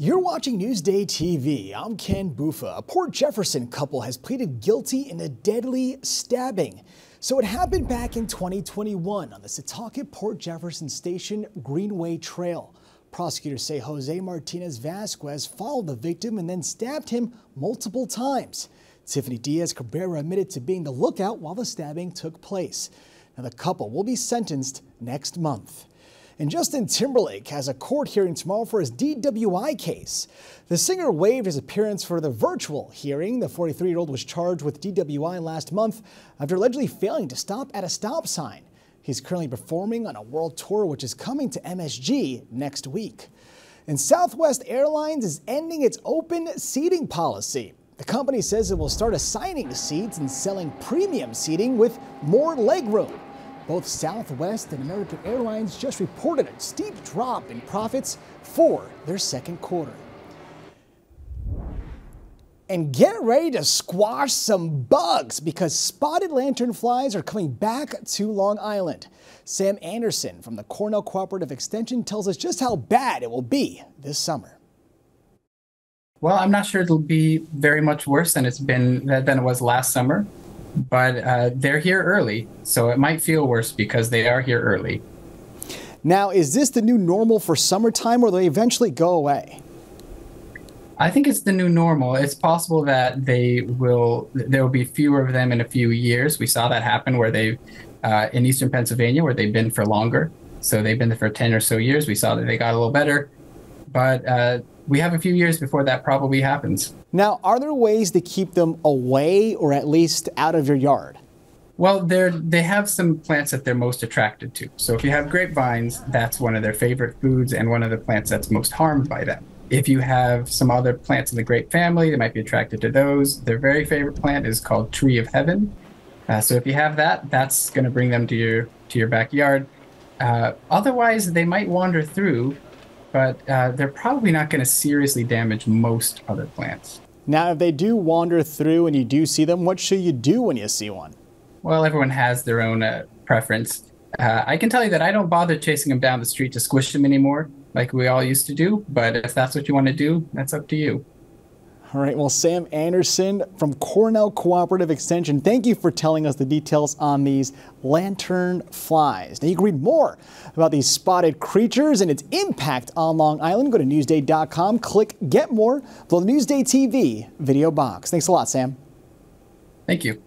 You're watching Newsday TV. I'm Ken Bufa. A Port Jefferson couple has pleaded guilty in a deadly stabbing. So it happened back in 2021 on the Setauket Port Jefferson Station Greenway Trail. Prosecutors say Jose Martinez Vasquez followed the victim and then stabbed him multiple times. Tiffany Diaz Cabrera admitted to being the lookout while the stabbing took place. Now, the couple will be sentenced next month. And Justin Timberlake has a court hearing tomorrow for his DWI case. The singer waived his appearance for the virtual hearing. The 43-year-old was charged with DWI last month after allegedly failing to stop at a stop sign. He's currently performing on a world tour, which is coming to MSG next week. And Southwest Airlines is ending its open seating policy. The company says it will start assigning seats and selling premium seating with more legroom. Both Southwest and American Airlines just reported a steep drop in profits for their second quarter. And get ready to squash some bugs because spotted lanternflies are coming back to Long Island. Sam Anderson from the Cornell Cooperative Extension tells us just how bad it will be this summer. Well, I'm not sure it'll be very much worse than it was last summer. But they're here early, so it might feel worse because they are here early. Now, is this the new normal for summertime, or will they eventually go away? I think it's the new normal. It's possible that there will be fewer of them in a few years. We saw that happen where in eastern Pennsylvania, where they've been for longer. So they've been there for 10 or so years. We saw that they got a little better, but we have a few years before that probably happens. Now, are there ways to keep them away or at least out of your yard? Well, they have some plants that they're most attracted to. So if you have grapevines, that's one of their favorite foods and one of the plants that's most harmed by them. If you have some other plants in the grape family, they might be attracted to those. Their very favorite plant is called Tree of Heaven. So if you have that, that's going to bring them to your backyard. Otherwise, they might wander through, but they're probably not going to seriously damage most other plants. Now, if they do wander through and you do see them, what should you do when you see one? Well, everyone has their own preference. I can tell you that I don't bother chasing them down the street to squish them anymore, like we all used to do. But if that's what you want to do, that's up to you. All right, well, Sam Anderson from Cornell Cooperative Extension, thank you for telling us the details on these lantern flies. Now, you can read more about these spotted creatures and its impact on Long Island. Go to Newsday.com, click Get More, below the Newsday TV video box. Thanks a lot, Sam. Thank you.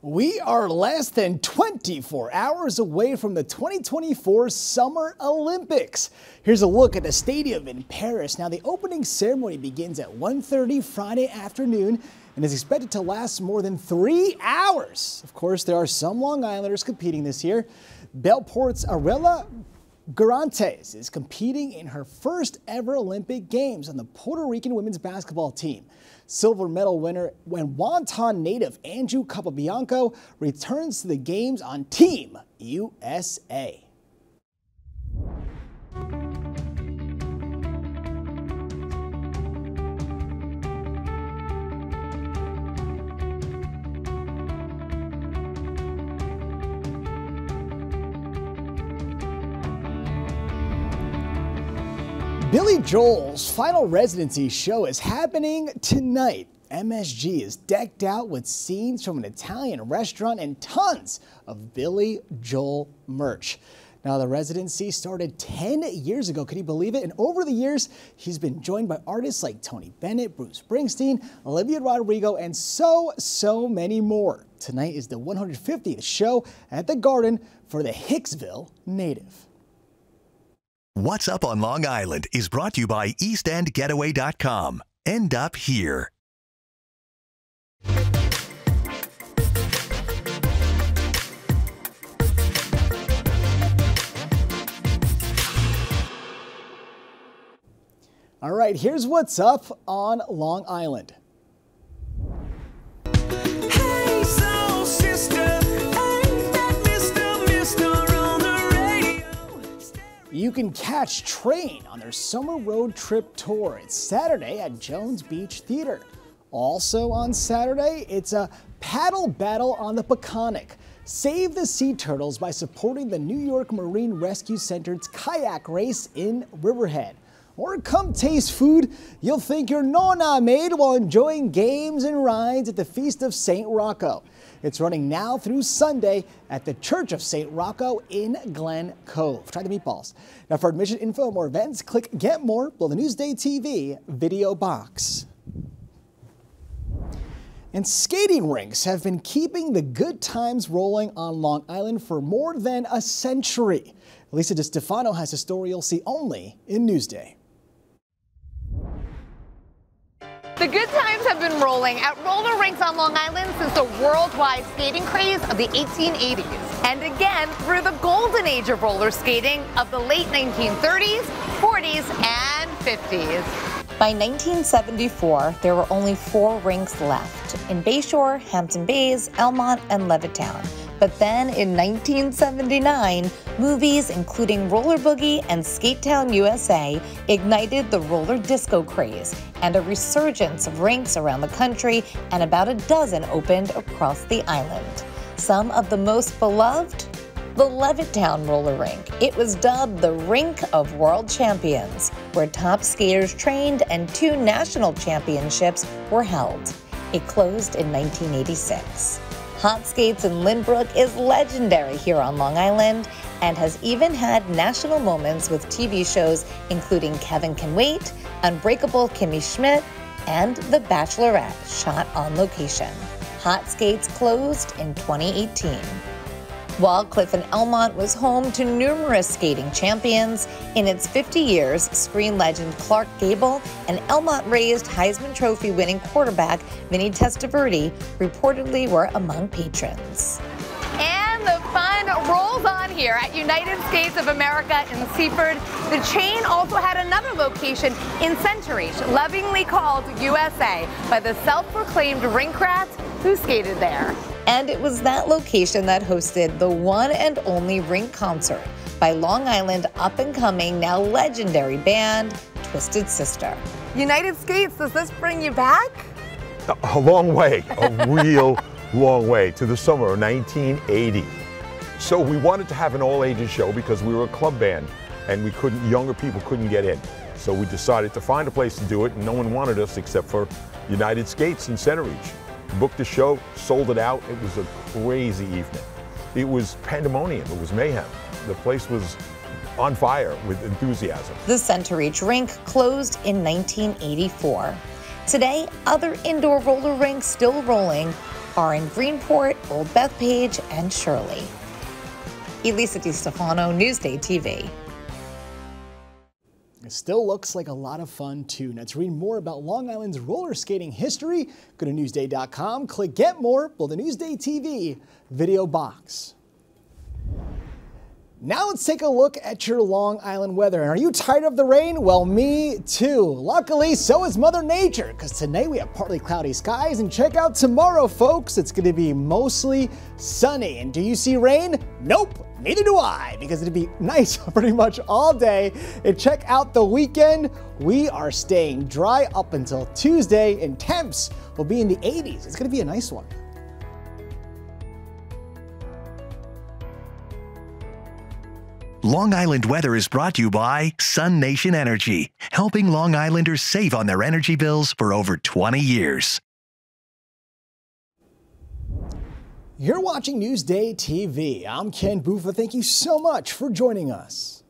We are less than 24 hours away from the 2024 Summer Olympics. Here's a look at the stadium in Paris. Now, the opening ceremony begins at 1:30 Friday afternoon and is expected to last more than 3 hours. Of course, there are some Long Islanders competing this year. Belport's Arella Garantes is competing in her first ever Olympic Games on the Puerto Rican women's basketball team. Silver medal winner and Wonton native Andrew Capobianco returns to the games on Team USA. Billy Joel's final residency show is happening tonight. MSG is decked out with scenes from an Italian restaurant and tons of Billy Joel merch. Now, the residency started 10 years ago. Can you believe it? And over the years, he's been joined by artists like Tony Bennett, Bruce Springsteen, Olivia Rodrigo, and so many more. Tonight is the 150th show at the Garden for the Hicksville native. What's Up on Long Island is brought to you by EastEndGetaway.com. End up here. All right, here's what's up on Long Island. Hey, soul sister, ain't that Mr. on the radio? You can catch Train on their summer road trip tour. It's Saturday at Jones Beach Theater. Also on Saturday, it's a paddle battle on the Peconic. Save the sea turtles by supporting the New York Marine Rescue Center's kayak race in Riverhead. Or come taste food you'll think your nonna made while enjoying games and rides at the Feast of St. Rocco. It's running now through Sunday at the Church of St. Rocco in Glen Cove. Try the meatballs. Now for admission info and more events, click Get More below the Newsday TV video box. And skating rinks have been keeping the good times rolling on Long Island for more than a century. Lisa DeStefano has a story you'll see only in Newsday. The good times have been rolling at roller rinks on Long Island since the worldwide skating craze of the 1880s. And again through the golden age of roller skating of the late 1930s, 40s, and 50s. By 1974, there were only 4 rinks left in Bayshore, Hampton Bays, Elmont, and Levittown. But then in 1979, movies including Roller Boogie and Skate Town USA ignited the roller disco craze, and a resurgence of rinks around the country, and about a dozen opened across the island. Some of the most beloved? The Levittown roller rink. It was dubbed the Rink of World Champions, where top skaters trained and 2 national championships were held. It closed in 1986. Hot Skates in Lynbrook is legendary here on Long Island and has even had national moments with TV shows including Kevin Can Wait, Unbreakable Kimmy Schmidt, and The Bachelorette, shot on location. Hot Skates closed in 2018. Wallcliff in Elmont was home to numerous skating champions. In its 50 years, screen legend Clark Gable and Elmont-raised Heisman Trophy winning quarterback Vinny Testaverde reportedly were among patrons. And the fun rolls on here at United Skates of America in Seaford. The chain also had another location in Century, lovingly called USA by the self-proclaimed rink rats who skated there. And it was that location that hosted the one and only rink concert by Long Island up-and-coming, now legendary band, Twisted Sister. United Skates, does this bring you back? A long way, a real long way, to the summer of 1980. So we wanted to have an all-ages show because we were a club band and younger people couldn't get in. So we decided to find a place to do it, and no one wanted us except for United Skates in Centereach. Booked the show, sold it out. It was a crazy evening. It was pandemonium, it was mayhem. The place was on fire with enthusiasm. The Centereach rink closed in 1984. Today, other indoor roller rinks still rolling are in Greenport, Old Bethpage, and Shirley. Elisa DeStefano, Newsday TV. It still looks like a lot of fun too. Now to read more about Long Island's roller skating history, go to Newsday.com, click Get More below the Newsday TV video box. Now let's take a look at your Long Island weather. And are you tired of the rain? Well, me too. Luckily, so is Mother Nature, because today we have partly cloudy skies, and check out tomorrow, folks. It's going to be mostly sunny. And do you see rain? Nope, neither do I, because it'll be nice pretty much all day. And check out the weekend. We are staying dry up until Tuesday, and temps will be in the 80s. It's going to be a nice one. Long Island weather is brought to you by Sun Nation Energy, helping Long Islanders save on their energy bills for over 20 years. You're watching Newsday TV. I'm Ken Buffa. Thank you so much for joining us.